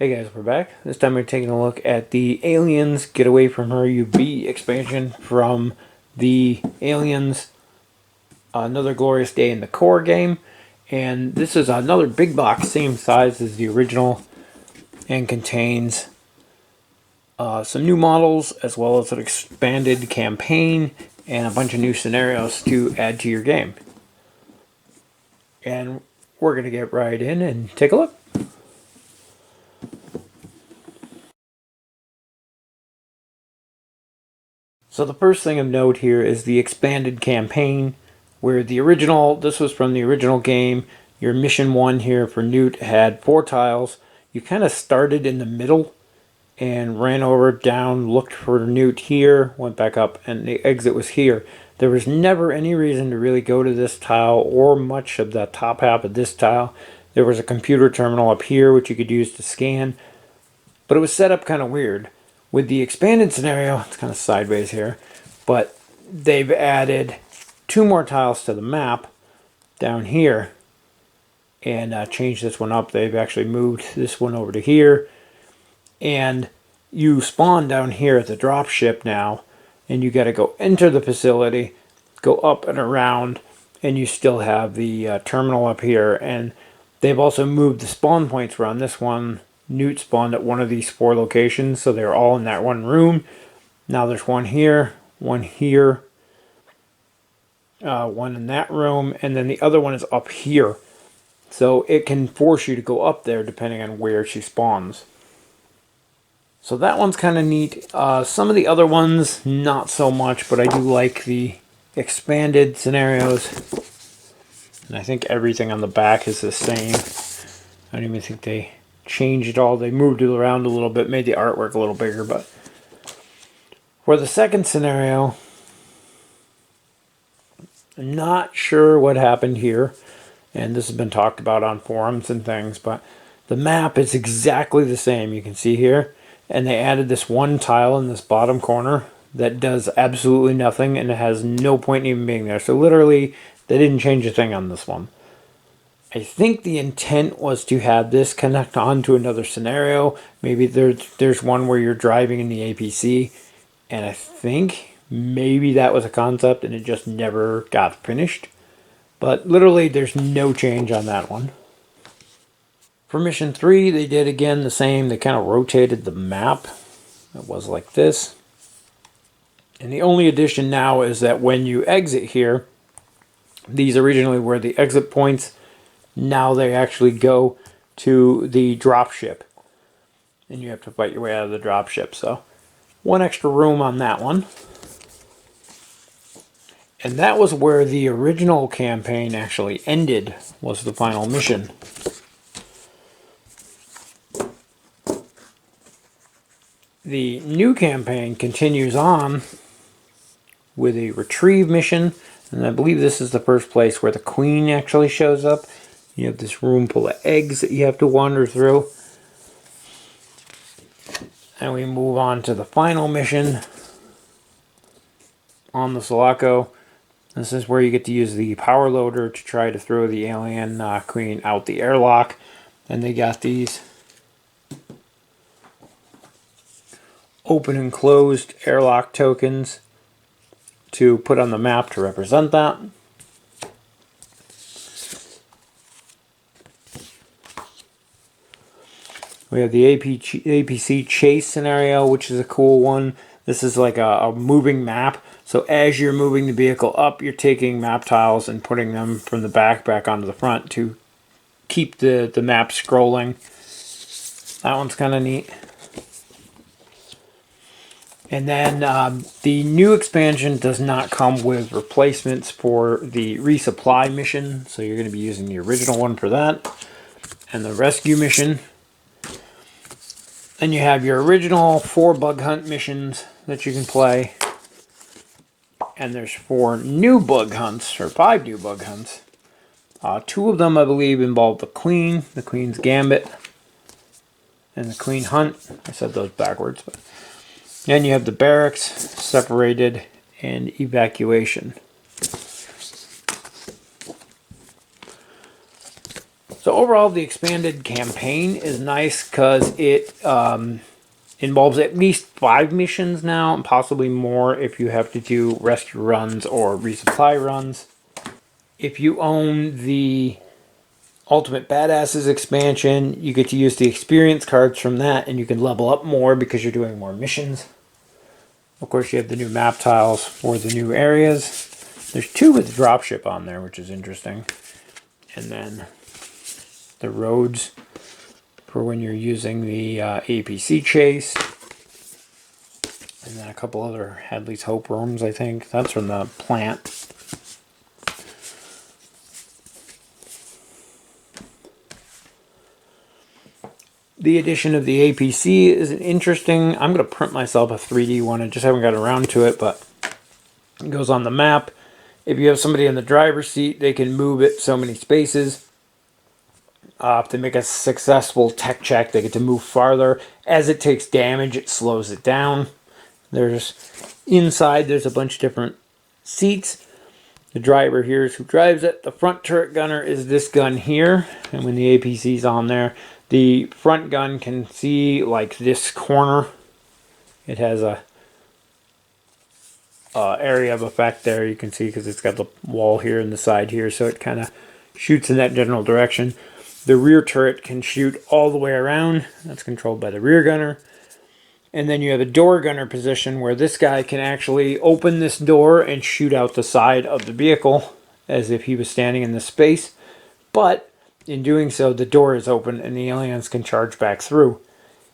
Hey guys, we're back. This time we're taking a look at the Aliens Get Away From Her UB expansion from the Aliens Another Glorious Day in the Core game. And this is another big box, same size as the original, and contains some new models as well as an expanded campaign and a bunch of new scenarios to add to your game. And we're going to get right in and take a look. So the first thing of note here is the expanded campaign, where the original, this was from the original game, your mission 1 here for Newt had 4 tiles. You kind of started in the middle and ran over, down, looked for Newt here, went back up, and the exit was here. There was never any reason to really go to this tile or much of the top half of this tile. There was a computer terminal up here which you could use to scan, but it was set up kind of weird. With the expanded scenario, it's kind of sideways here, but they've added 2 more tiles to the map down here and changed this one up. They've actually moved this one over to here, and you spawn down here at the dropship now, and you got to go enter the facility, go up and around, and you still have the terminal up here. And they've also moved the spawn points where on this one Newt spawned at one of these 4 locations, so they're all in that one room. Now there's one here, one here, one in that room, and then the other one is up here. So it can force you to go up there depending on where she spawns. So that one's kind of neat. Some of the other ones, not so much, but I do like the expanded scenarios. And I think everything on the back is the same. I don't even think they changed it all. They moved it around a little bit, made the artwork a little bigger. But for the second scenario, I'm not sure what happened here, and this has been talked about on forums and things, but the map is exactly the same. You can see here, and they added this one tile in this bottom corner that does absolutely nothing, and it has no point in even being there. So literally, they didn't change a thing on this one. I think the intent was to have this connect on to another scenario. Maybe there's one where you're driving in the APC, and I think maybe that was a concept and it just never got finished. But literally there's no change on that one. For mission 3, they did again the same. They kind of rotated the map. It was like this. And the only addition now is that when you exit here, these originally were the exit points. Now they actually go to the dropship, and you have to fight your way out of the dropship. So one extra room on that one. And that was where the original campaign actually ended, was the final mission. The new campaign continues on with a retrieve mission, and I believe this is the first place where the queen actually shows up. You have this room full of eggs that you have to wander through. And we move on to the final mission on the Sulaco. This is where you get to use the power loader to try to throw the alien queen out the airlock. And they got these open and closed airlock tokens to put on the map to represent that. We have the APC chase scenario, which is a cool one. This is like a moving map. So as you're moving the vehicle up, you're taking map tiles and putting them from the back onto the front to keep the map scrolling. That one's kind of neat. And then the new expansion does not come with replacements for the resupply mission. So you're going to be using the original one for that. And the rescue mission. Then you have your original 4 bug hunt missions that you can play. And there's 4 new bug hunts, or 5 new bug hunts. 2 of them, I believe, involve the Queen's Gambit, and the Queen Hunt. I said those backwards. But then you have the barracks, separated, and evacuation. So overall, the expanded campaign is nice because it involves at least 5 missions now, and possibly more if you have to do rescue runs or resupply runs. If you own the Ultimate Badasses expansion, you get to use the experience cards from that, and you can level up more because you're doing more missions. Of course, you have the new map tiles for the new areas. There's 2 with the dropship on there, which is interesting. And then the roads for when you're using the APC chase. And then a couple other Hadley's Hope rooms, I think. That's from the plant. The addition of the APC is interesting. I'm going to print myself a 3D one. I just haven't got around to it, but it goes on the map. If you have somebody in the driver's seat, they can move it so many spaces. If they make a successful tech check, they get to move farther. As it takes damage, it slows it down. Inside, there's a bunch of different seats. The driver here is who drives it. The front turret gunner is this gun here. And when the APC's on there, the front gun can see like this corner. It has a area of effect there, you can see, because it's got the wall here and the side here, so it kind of shoots in that general direction. The rear turret can shoot all the way around. That's controlled by the rear gunner. And then you have a door gunner position where this guy can actually open this door and shoot out the side of the vehicle as if he was standing in the space. But in doing so, the door is open and the aliens can charge back through.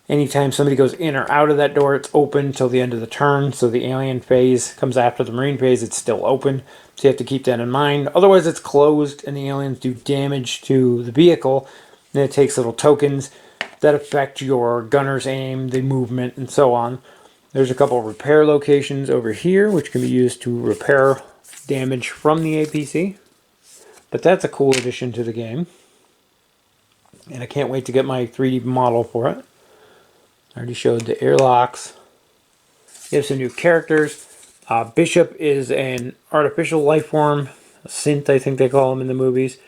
Anytime somebody goes in or out of that door, it's open till the end of the turn. So the alien phase comes after the marine phase, it's still open. So you have to keep that in mind. Otherwise, it's closed and the aliens do damage to the vehicle. And it takes little tokens that affect your gunner's aim, the movement, and so on. There's a couple of repair locations over here, which can be used to repair damage from the APC. But that's a cool addition to the game. And I can't wait to get my 3D model for it. I already showed the airlocks. You have some new characters. Bishop is an artificial life form, a synth I think they call him in the movies.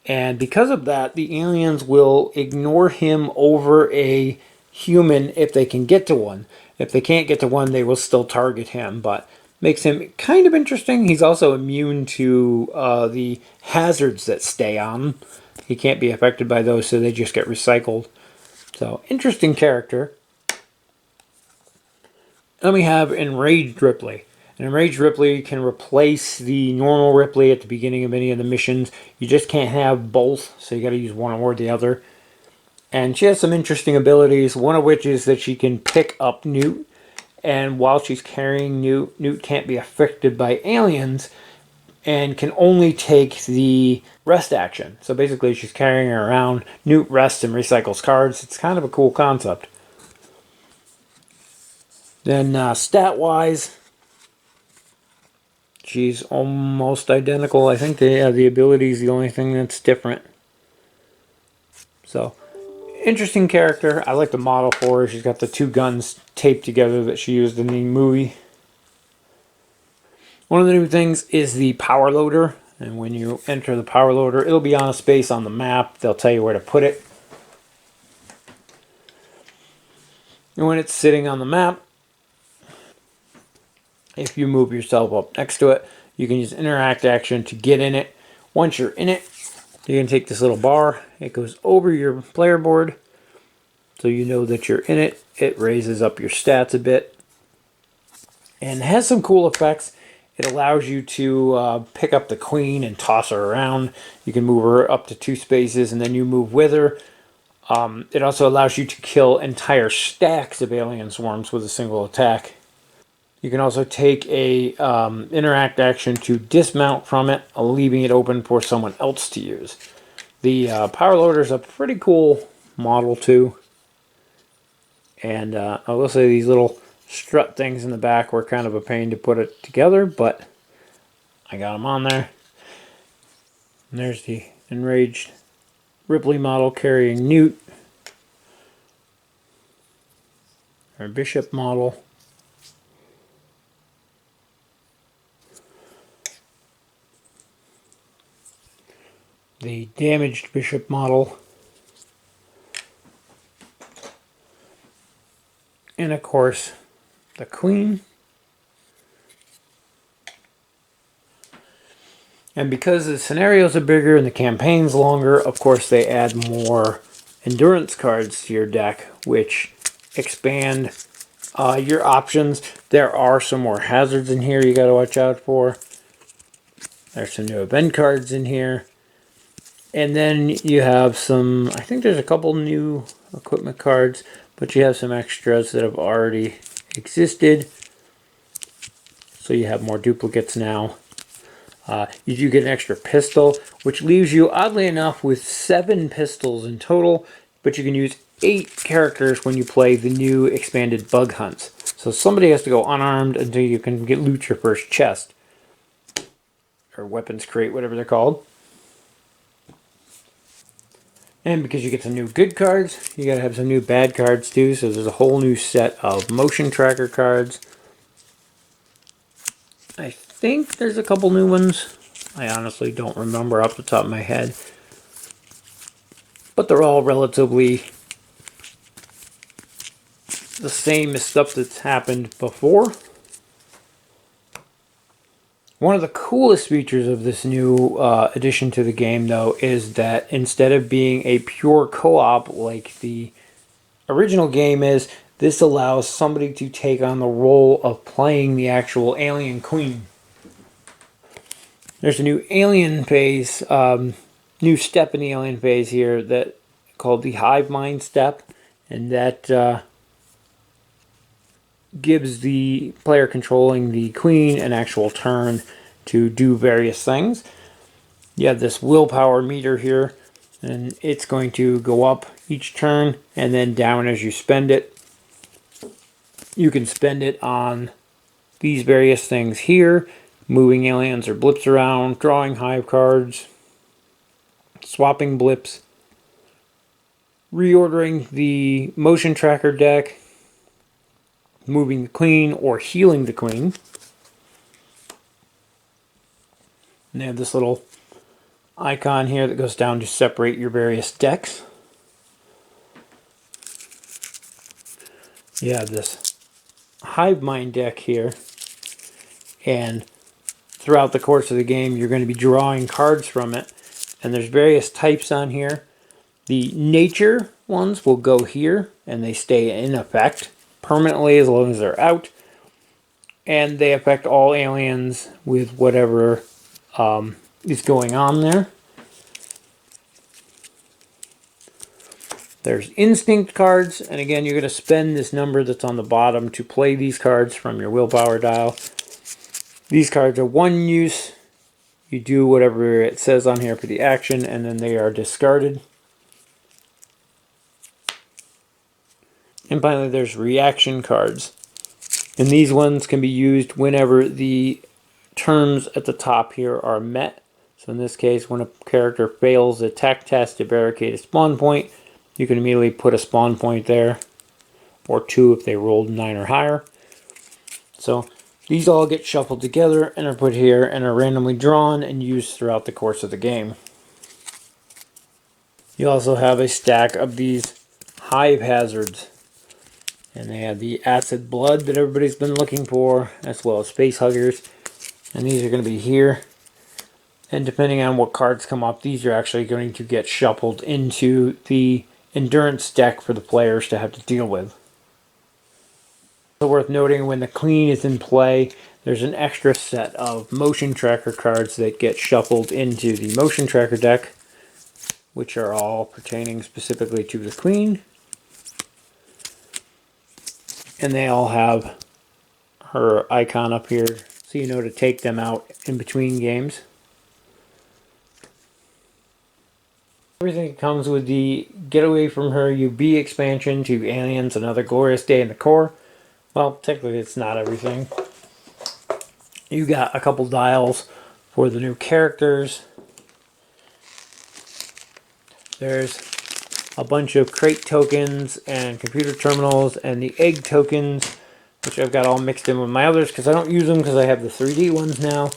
And because of that, the aliens will ignore him over a human if they can get to one. If they can't get to one, they will still target him, but makes him kind of interesting. He's also immune to the hazards that stay on. He can't be affected by those, so they just get recycled. So, interesting character. Then we have Enraged Ripley. And Enraged Ripley can replace the normal Ripley at the beginning of any of the missions. You just can't have both, so you got to use one or the other. And she has some interesting abilities, one of which is that she can pick up Newt. And while she's carrying Newt, Newt can't be affected by aliens and can only take the rest action. So basically she's carrying her around. Newt rests and recycles cards. It's kind of a cool concept. Then stat-wise, she's almost identical. I think the ability is the only thing that's different. So, interesting character. I like the model for her. She's got the 2 guns taped together that she used in the movie. One of the new things is the power loader. And when you enter the power loader, it'll be on a space on the map. They'll tell you where to put it. And when it's sitting on the map, if you move yourself up next to it, you can use interact action to get in it. Once you're in it, you can take this little bar. It goes over your player board, so you know that you're in it. It raises up your stats a bit. And has some cool effects. It allows you to pick up the queen and toss her around. You can move her up to 2 spaces, and then you move with her. It also allows you to kill entire stacks of alien swarms with a single attack. You can also take a interact action to dismount from it, leaving it open for someone else to use. The power loader is a pretty cool model too. And I will say these little strut things in the back were kind of a pain to put it together, but I got them on there. And there's the Enraged Ripley model carrying Newt. Our Bishop model. The damaged Bishop model. And of course, the Queen. And because the scenarios are bigger and the campaign's longer, of course they add more endurance cards to your deck, which expand your options. There are some more hazards in here you got to watch out for. There's some new event cards in here. And then you have some, I think there's a couple new equipment cards, but you have some extras that have already existed. So you have more duplicates now. You do get an extra pistol, which leaves you, oddly enough, with 7 pistols in total, but you can use 8 characters when you play the new expanded bug hunts. So somebody has to go unarmed until you can loot your first chest. Or weapons crate, whatever they're called. And because you get some new good cards, you gotta have some new bad cards too, so there's a whole new set of motion tracker cards. I think there's a couple new ones. I honestly don't remember off the top of my head. But they're all relatively the same as stuff that's happened before. One of the coolest features of this new addition to the game, though, is that instead of being a pure co-op like the original game is, this allows somebody to take on the role of playing the actual alien queen. There's a new alien phase, new step in the alien phase here that called the Hive mind step, and that gives the player controlling the queen an actual turn to do various things. You have this willpower meter here, and it's going to go up each turn and then down as you spend it. You can spend it on these various things here, moving aliens or blips around, drawing Hive cards, swapping blips, reordering the motion tracker deck, moving the queen or healing the queen. And they have this little icon here that goes down to separate your various decks. You have this Hive Mind deck here, and throughout the course of the game you're going to be drawing cards from it, and there's various types on here. The nature ones will go here and they stay in effect permanently as long as they're out, and they affect all aliens with whatever is going on there. There's instinct cards, and again you're going to spend this number that's on the bottom to play these cards from your willpower dial. These cards are one use. You do whatever it says on here for the action, and then they are discarded. And finally there's reaction cards, and these ones can be used whenever the terms at the top here are met. So in this case, when a character fails the tech test to barricade a spawn point, you can immediately put a spawn point there, or 2 if they rolled 9 or higher. So these all get shuffled together and are put here and are randomly drawn and used throughout the course of the game. You also have a stack of these Hive hazards, and they have the acid blood that everybody's been looking for, as well as space huggers, and these are going to be here. And depending on what cards come up, these are actually going to get shuffled into the endurance deck for the players to have to deal with. Also worth noting, when the queen is in play, there's an extra set of motion tracker cards that get shuffled into the motion tracker deck, which are all pertaining specifically to the queen. And they all have her icon up here, so you know to take them out in between games. Everything comes with the Get Away From Her UB expansion to Aliens Another Glorious Day in the core. Well, technically it's not everything. You got a couple dials for the new characters. There's a bunch of crate tokens and computer terminals and the egg tokens, which I've got all mixed in with my others because I don't use them because I have the 3D ones now.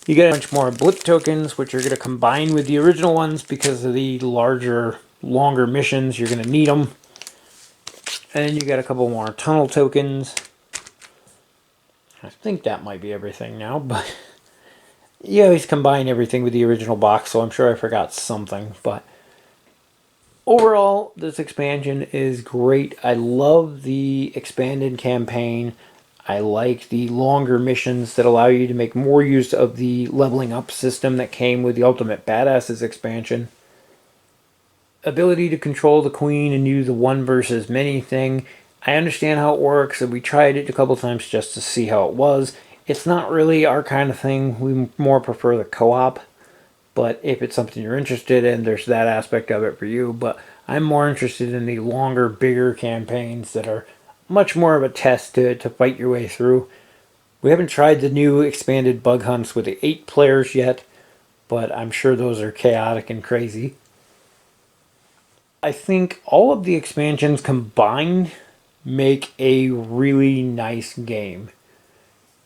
You get a bunch more blip tokens, which are going to combine with the original ones because of the larger, longer missions. You're going to need them. And then you got a couple more tunnel tokens. I think that might be everything now, but you always combine everything with the original box, so I'm sure I forgot something. But overall, this expansion is great. I love the expanded campaign. I like the longer missions that allow you to make more use of the leveling up system that came with the Ultimate Badasses expansion. Ability to control the queen and use the one versus many thing. I understand how it works, and we tried it a couple times just to see how it was. It's not really our kind of thing. We more prefer the co-op. But if it's something you're interested in, there's that aspect of it for you. But I'm more interested in the longer, bigger campaigns that are much more of a test to fight your way through. We haven't tried the new expanded bug hunts with the 8 players yet, but I'm sure those are chaotic and crazy. I think all of the expansions combined make a really nice game.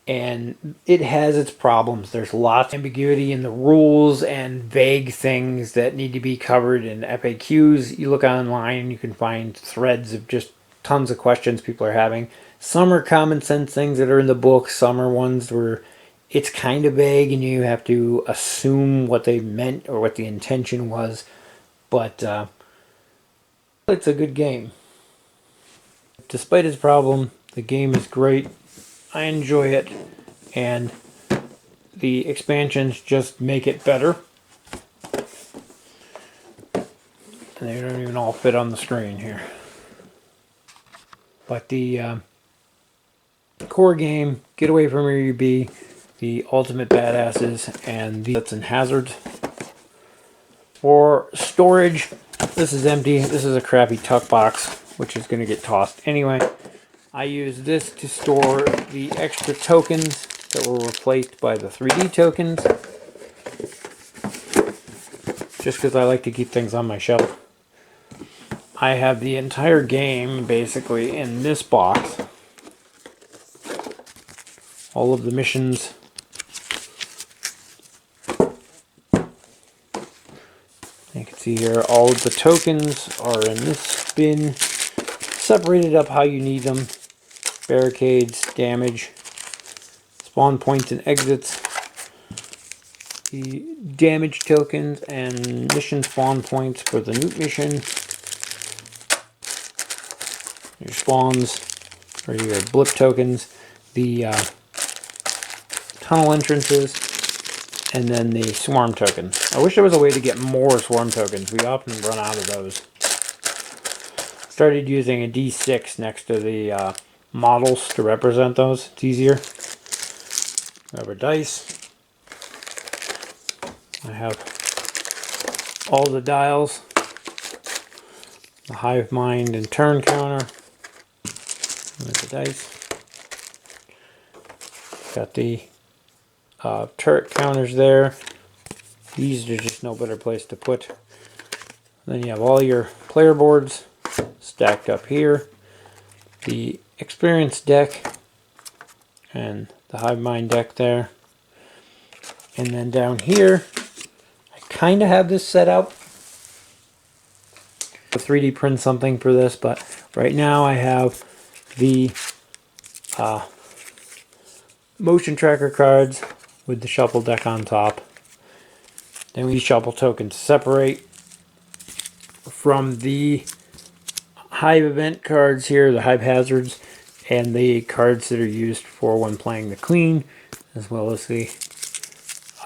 And it has its problems. There's lots of ambiguity in the rules and vague things that need to be covered in FAQs. You look online and you can find threads of just tons of questions people are having. Some are common sense things that are in the book. Some are ones where it's kind of vague and you have to assume what they meant or what the intention was. But it's a good game. Despite its problem, the game is great. I enjoy it, and the expansions just make it better. And they don't even all fit on the screen here. But the core game, Get Away From Where You Be, the Ultimate Badasses, and the Hits and Hazards. For storage, this is empty. This is a crappy tuck box, which is going to get tossed anyway. I use this to store the extra tokens that were replaced by the 3D tokens. Just because I like to keep things on my shelf. I have the entire game basically in this box. All of the missions. You can see here all of the tokens are in this bin. Separated up how you need them. Barricades, damage, spawn points and exits, the damage tokens and mission spawn points for the Newt mission, your spawns, or your blip tokens, the tunnel entrances, and then the swarm tokens. I wish there was a way to get more swarm tokens. We often run out of those. Started using a D6 next to the models to represent those. It's easier. Rubber dice. I have all the dials. The hive mind and turn counter. There's the dice. Got the turret counters there. These are just no better place to put. Then you have all your player boards stacked up here. The experience deck and the hive mind deck there. And then down here, I kind of have this set up. 3D print something for this, but right now I have the motion tracker cards with the shuffle deck on top. Then we shuffle tokens separate from the Hive event cards here, the Hive hazards, and the cards that are used for when playing the Queen, as well as the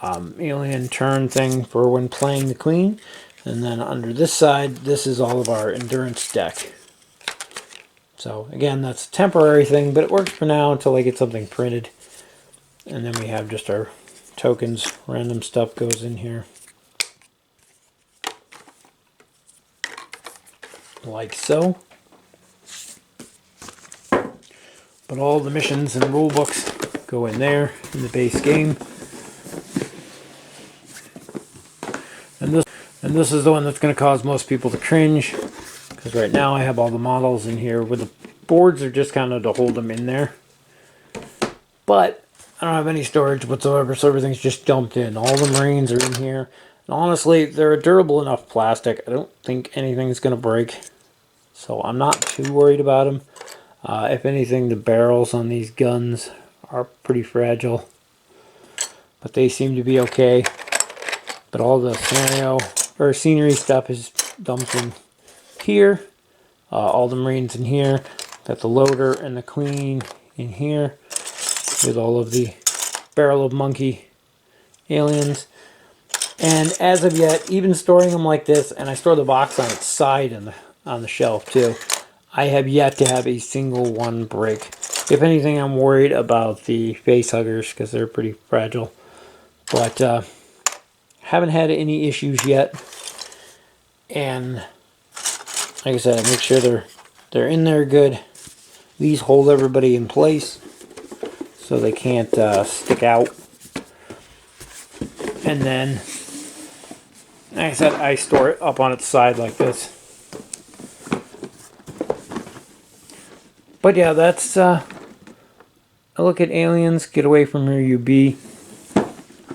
alien turn thing for when playing the Queen. And then under this side, this is all of our endurance deck. So again, that's a temporary thing, but it works for now until I get something printed. And then we have just our tokens, random stuff goes in here. Like so. But all the missions and rule books go in there in the base game. And this is the one that's going to cause most people to cringe, because right now I have all the models in here where the boards are just kind of to hold them in there. But I don't have any storage whatsoever, so everything's just dumped in. All the Marines are in here. And honestly, they're a durable enough plastic. I don't think anything's going to break. so I'm not too worried about them. If anything, the barrels on these guns are pretty fragile, but they seem to be okay. But all the scenery stuff is dumped in here. All the Marines in here. Got the loader and the queen in here with all of the barrel of monkey aliens. And as of yet, even storing them like this, and I store the box on its side and on the shelf too, I have yet to have a single one break. If anything, I'm worried about the face huggers because they're pretty fragile. But haven't had any issues yet. And like I said, I make sure they're in there good. These hold everybody in place so they can't stick out. And then, like I said, I store it up on its side like this. But yeah, that's a look at Aliens, Get Away From Here You Be.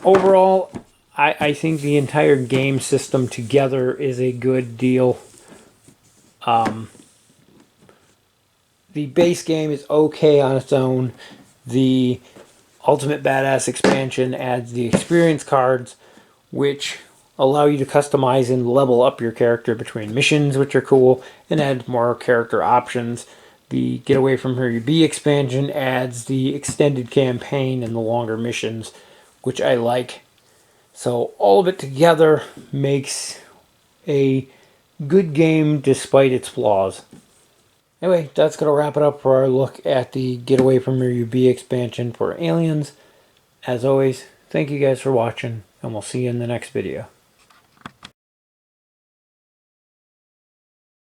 Overall, I think the entire game system together is a good deal. The base game is okay on its own. The Ultimate Badass expansion adds the experience cards, which allow you to customize and level up your character between missions, which are cool, and add more character options. The Get Away From Here You Be expansion adds the extended campaign and the longer missions, which I like. So all of it together makes a good game despite its flaws. Anyway, that's going to wrap it up for our look at the Get Away From Here You Be expansion for Aliens. As always, thank you guys for watching, and we'll see you in the next video.